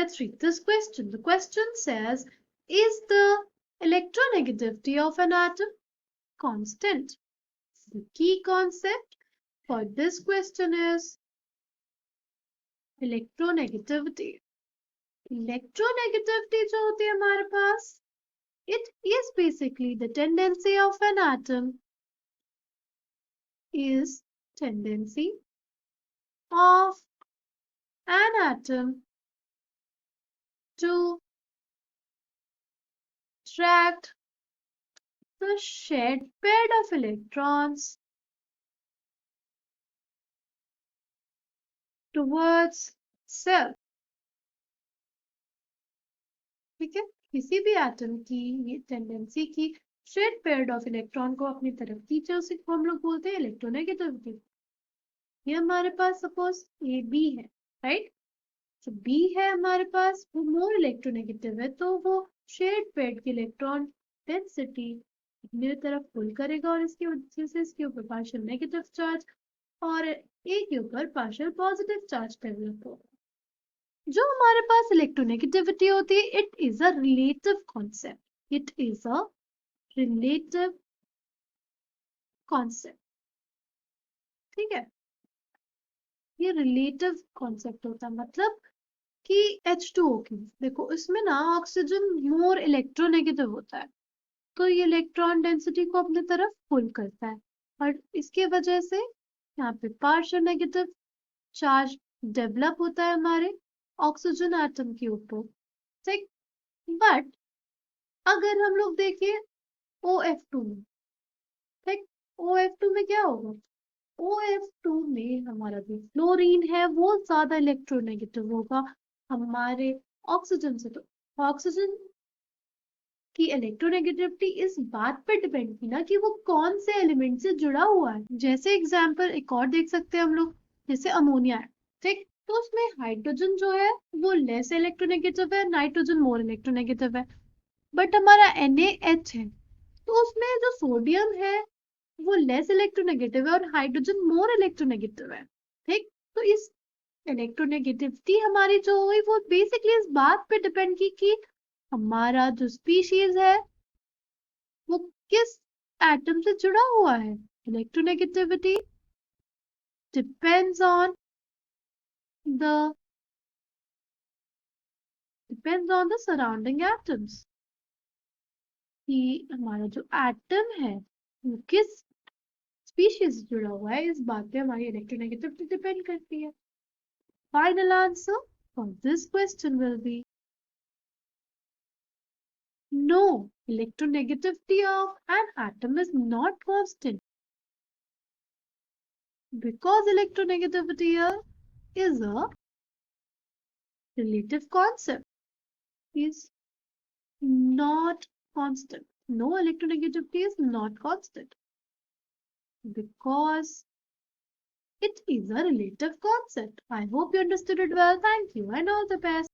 let's read this question. The question says, is the electronegativity of an atom constant? The key concept for this question is electronegativity. Electronegativity जो होती है हमारे पास, it is basically the tendency of an atom to attract the shared pair of electrons towards self. ठीक है, किसी भी atom की ये टेंडेंसी की शेड पेयर ऑफ इलेक्ट्रॉन को अपनी तरफ खींचे, उसी को हम लोग बोलते हैं इलेक्ट्रोनेगेटिविटी। ये हमारे पास सपोज ए बी है, राइट? जो बी है हमारे पास वो मोर इलेक्ट्रोनेगेटिव है, तो वो शेड पेयर की इलेक्ट्रॉन डेंसिटी अपनी तरफ पुल करेगा और इसकी वजह से इसके ऊपर पार्शियल नेगेटिव चार्ज और ए के ऊपर पार्शियल पॉजिटिव चार्ज डेवलप होगा। जो हमारे पास इलेक्ट्रोनेगेटिविटी होती है, it is a relative concept. It is a relative concept, ठीक है? ये रिलेटिव कॉन्सेप्ट होता है, मतलब कि H2O की देखो, इसमें ना ऑक्सीजन मोर इलेक्ट्रोनेगेटिव होता है, तो ये इलेक्ट्रॉन डेंसिटी को अपनी तरफ पुल करता है और इसके वजह से यहाँ पे पार्शियल नेगेटिव चार्ज डेवलप होता है हमारे ऑक्सीजन एटम के ऊपर, ठीक? बट अगर हम लोग देखें OF2 में, ठीक, OF2 में क्या होगा? OF2 में हमारा जो फ्लोरीन है वो ज्यादा इलेक्ट्रोनेगेटिव होगा हमारे ऑक्सीजन से। तो ऑक्सीजन की इलेक्ट्रोनेगेटिविटी इस बात पर डिपेंड की ना कि वो कौन से एलिमेंट से जुड़ा हुआ है। जैसे एग्जांपल एक और देख सकते हैं हम लोग, जैसे अमोनिया है, ठीक? तो उसमें हाइड्रोजन जो है वो लेस इलेक्ट्रोनेगेटिव है, नाइट्रोजन मोर इलेक्ट्रोनेगेटिव है। बट हमारा NaH है, तो उसमें जो सोडियम है वो लेस इलेक्ट्रोनेगेटिव है और हाइड्रोजन मोर इलेक्ट्रोनेगेटिव है, ठीक? तो इस इलेक्ट्रोनेगेटिविटी हमारी जो हुई वो बेसिकली इस बात पे डिपेंड की कि हमारा जो स्पीशीज है वो किस एटम से जुड़ा हुआ है। Electronegativity depends on the surrounding atoms, कि हमारा जो एटम है वो किस स्पीशीज से जुड़ा हुआ है, इस बात पे हमारी इलेक्ट्रोनेगेटिविटी डिपेंड करती है। Final answer for this question will be no, electronegativity of an atom is not constant, because electronegativity here is a relative concept, is not constant. No, electronegativity is not constant because it is a relative concept. I hope you understood it well. Thank you and all the best.